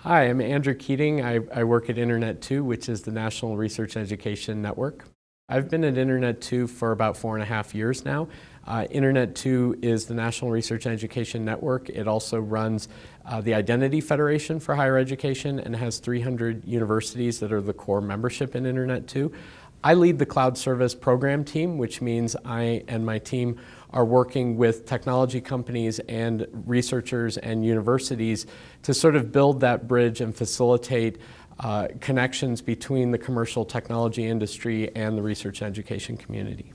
Hi, I'm Andrew Keating. I work at Internet2, which is the National Research Education Network. I've been at Internet2 for about 4.5 years now. Internet2 is the National Research Education Network. It also runs the Identity Federation for Higher Education and has 300 universities that are the core membership in Internet2. I lead the Cloud Service Program team, which means I and my team are working with technology companies and researchers and universities to sort of build that bridge and facilitate connections between the commercial technology industry and the research education community.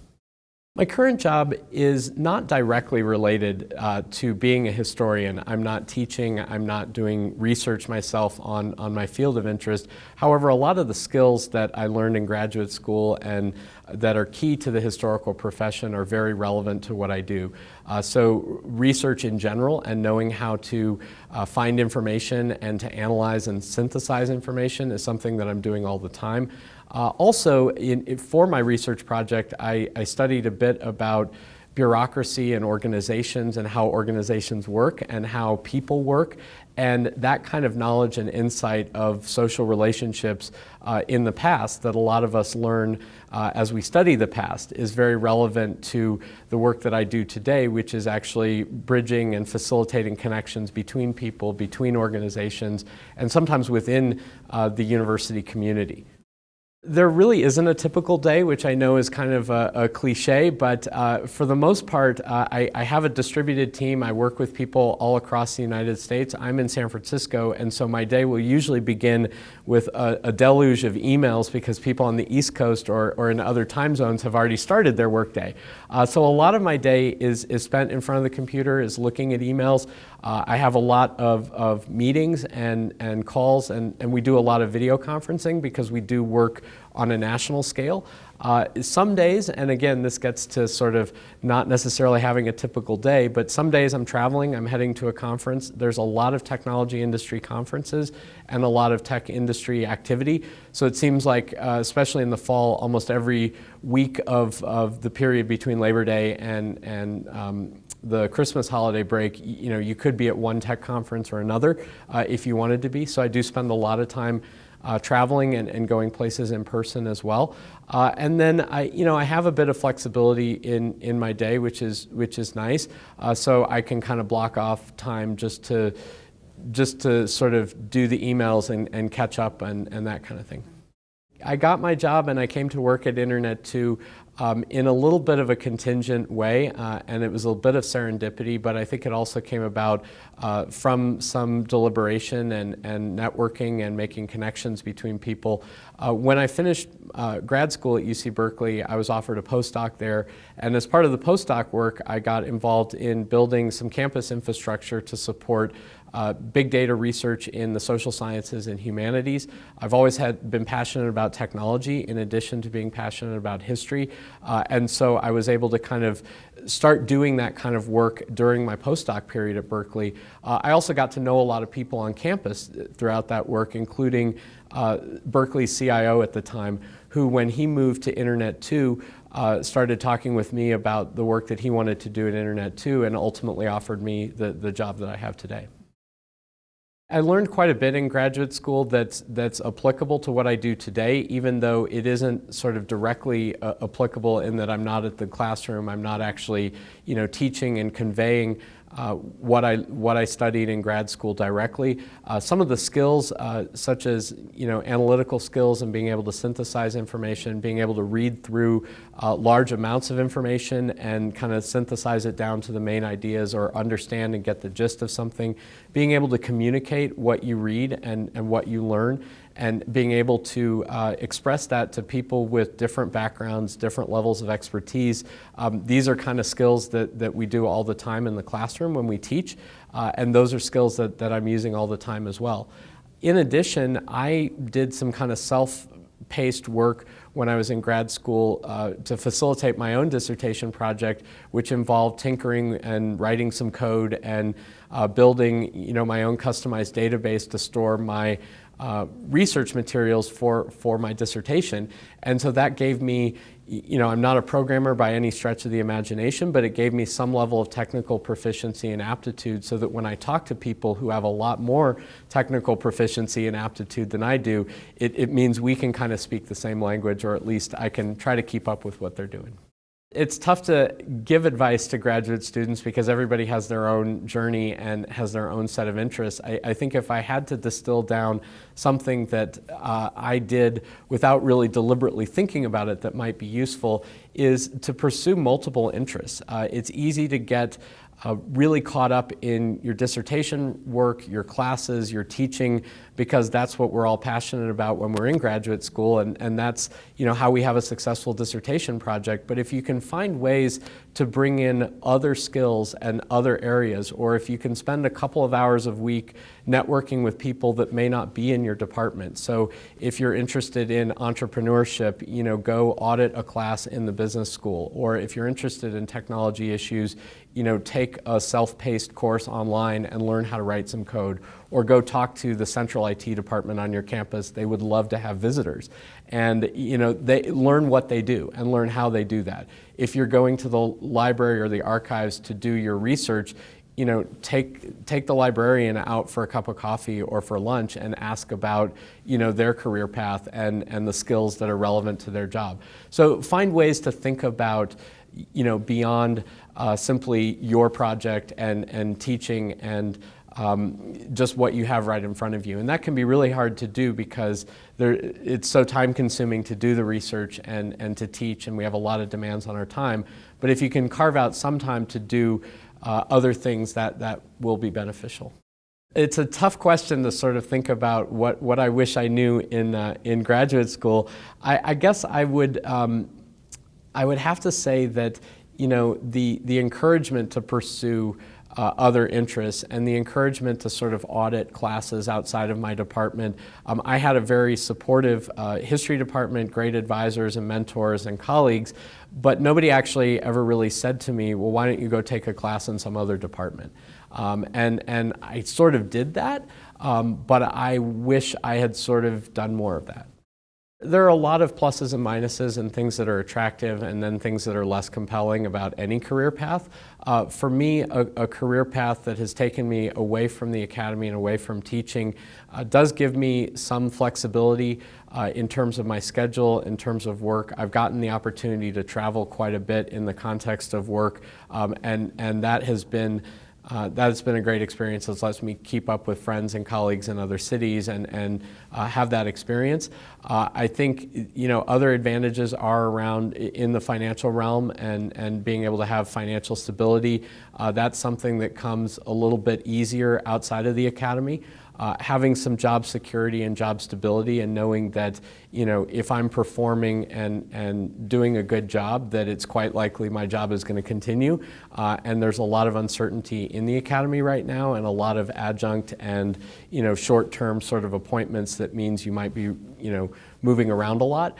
My current job is not directly related to being a historian. I'm not teaching, I'm not doing research myself on my field of interest. However, a lot of the skills that I learned in graduate school and that are key to the historical profession are very relevant to what I do. So research in general and knowing how to find information and to analyze and synthesize information is something that I'm doing all the time. Also, for my research project, I studied a bit about bureaucracy and organizations and how organizations work and how people work. And that kind of knowledge and insight of social relationships in the past that a lot of us learn as we study the past is very relevant to the work that I do today, which is actually bridging and facilitating connections between people, between organizations, and sometimes within the university community. There really isn't a typical day, which I know is kind of a cliche, but for the most part, I have a distributed team. I work with people all across the United States. I'm in San Francisco, and so my day will usually begin with a deluge of emails because people on the East Coast or in other time zones have already started their workday. So a lot of my day is spent in front of the computer, is looking at emails. I have a lot of meetings and calls, and we do a lot of video conferencing because we do work on a national scale. Some days, and again, this gets to sort of not necessarily having a typical day, but some days I'm traveling, I'm heading to a conference. There's a lot of technology industry conferences and a lot of tech industry activity. So it seems like, especially in the fall, almost every week of the period between Labor Day and the Christmas holiday break, you could be at one tech conference or another if you wanted to be. So I do spend a lot of time traveling and going places in person as well. And then I have a bit of flexibility in my day, which is nice. So I can kind of block off time just to sort of do the emails and catch up and that kind of thing. I got my job and I came to work at Internet2 in a little bit of a contingent way, and it was a bit of serendipity, but I think it also came about from some deliberation and networking and making connections between people. When I finished grad school at UC Berkeley, I was offered a postdoc there, and as part of the postdoc work, I got involved in building some campus infrastructure to support big data research in the social sciences and humanities. I've always been passionate about technology in addition to being passionate about history. And so I was able to kind of start doing that kind of work during my postdoc period at Berkeley. I also got to know a lot of people on campus throughout that work, including Berkeley's CIO at the time, who when he moved to Internet2, started talking with me about the work that he wanted to do at Internet2 and ultimately offered me the job that I have today. I learned quite a bit in graduate school that's applicable to what I do today, even though it isn't sort of directly applicable in that I'm not at the classroom, I'm not actually, teaching and conveying what I studied in grad school directly. Some of the skills, such as analytical skills and being able to synthesize information, being able to read through large amounts of information and kind of synthesize it down to the main ideas or understand and get the gist of something, being able to communicate what you read and what you learn, and being able to express that to people with different backgrounds, different levels of expertise. These are kind of skills that we do all the time in the classroom when we teach, and those are skills that I'm using all the time as well. In addition, I did some kind of self-paced work when I was in grad school to facilitate my own dissertation project, which involved tinkering and writing some code and building my own customized database to store my research materials for my dissertation. And so that gave me, I'm not a programmer by any stretch of the imagination, but it gave me some level of technical proficiency and aptitude so that when I talk to people who have a lot more technical proficiency and aptitude than I do, it means we can kind of speak the same language, or at least I can try to keep up with what they're doing. It's tough to give advice to graduate students because everybody has their own journey and has their own set of interests. I think if I had to distill down something that I did without really deliberately thinking about it that might be useful is to pursue multiple interests. It's easy to get really caught up in your dissertation work, your classes, your teaching, because that's what we're all passionate about when we're in graduate school, and that's how we have a successful dissertation project. But if you can find ways to bring in other skills and other areas, or if you can spend a couple of hours a week networking with people that may not be in your department. So if you're interested in entrepreneurship, go audit a class in the business school, or if you're interested in technology issues, take a self-paced course online and learn how to write some code, or go talk to the central IT department on your campus. They would love to have visitors. And they learn what they do and learn how they do that. If you're going to the library or the archives to do your research, take the librarian out for a cup of coffee or for lunch and ask about their career path and the skills that are relevant to their job. So find ways to think about beyond simply your project and teaching and just what you have right in front of you. And that can be really hard to do because it's so time consuming to do the research and to teach, and we have a lot of demands on our time. But if you can carve out some time to do other things, that will be beneficial. It's a tough question to sort of think about what I wish I knew in graduate school. I guess I would have to say that the encouragement to pursue other interests and the encouragement to sort of audit classes outside of my department. I had a very supportive history department, great advisors and mentors and colleagues, but nobody actually ever really said to me, well, why don't you go take a class in some other department? And I sort of did that, but I wish I had sort of done more of that. There are a lot of pluses and minuses and things that are attractive and then things that are less compelling about any career path. For me, a career path that has taken me away from the academy and away from teaching does give me some flexibility in terms of my schedule, in terms of work. I've gotten the opportunity to travel quite a bit in the context of work, and that has been a great experience. It's lets me keep up with friends and colleagues in other cities and have that experience. I think other advantages are around in the financial realm and being able to have financial stability. That's something that comes a little bit easier outside of the academy. Having some job security and job stability and knowing that if I'm performing and doing a good job, that it's quite likely my job is going to continue. And there's a lot of uncertainty in the academy right now and a lot of adjunct and short-term sort of appointments that means you might be moving around a lot.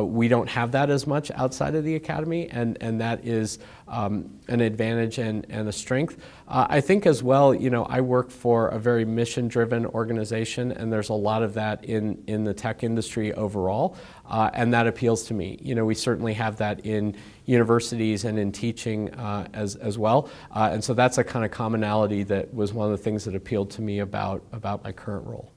We don't have that as much outside of the academy, and that is an advantage and a strength. I think as well, I work for a very mission-driven organization, and there's a lot of that in the tech industry overall, and that appeals to me. We certainly have that in universities and in teaching as well, and so that's a kind of commonality that was one of the things that appealed to me about my current role.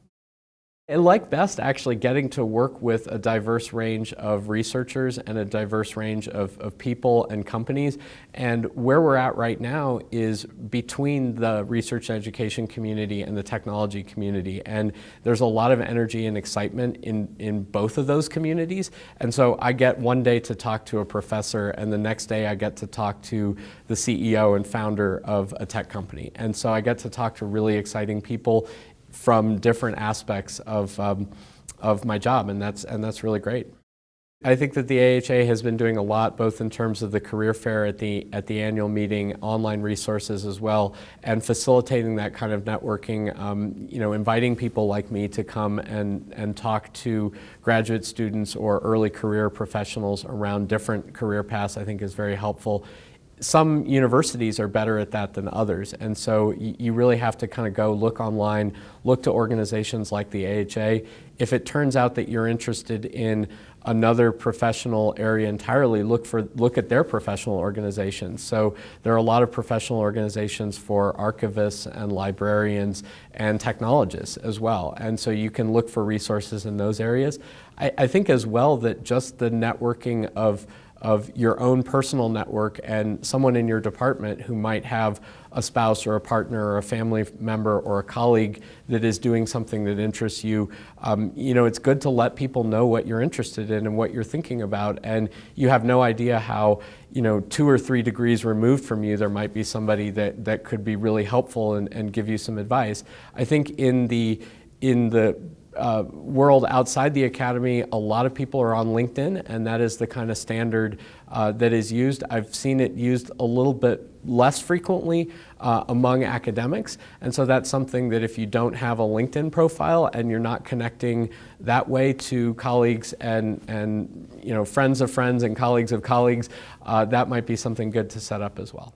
I like best actually getting to work with a diverse range of researchers and a diverse range of people and companies. And where we're at right now is between the research and education community and the technology community. And there's a lot of energy and excitement in both of those communities. And so I get one day to talk to a professor, and the next day I get to talk to the CEO and founder of a tech company. And so I get to talk to really exciting people from different aspects of my job, and that's really great. I think that the AHA has been doing a lot, both in terms of the career fair at the annual meeting, online resources as well, and facilitating that kind of networking. Inviting people like me to come and talk to graduate students or early career professionals around different career paths, I think is very helpful. some universities are better at that than others, and so you really have to kind of go look online, look to organizations like the AHA. If it turns out that you're interested in another professional area entirely, look at their professional organizations. So there are a lot of professional organizations for archivists and librarians and technologists as well, and so you can look for resources in those areas. I think as well that just the networking of your own personal network and someone in your department who might have a spouse or a partner or a family member or a colleague that is doing something that interests you, it's good to let people know what you're interested in and what you're thinking about, and you have no idea how 2 or 3 degrees removed from you there might be somebody that could be really helpful and give you some advice. I think in the world outside the academy, a lot of people are on LinkedIn, and that is the kind of standard that is used. I've seen it used a little bit less frequently among academics, and so that's something that if you don't have a LinkedIn profile and you're not connecting that way to colleagues and friends of friends and colleagues of colleagues, that might be something good to set up as well.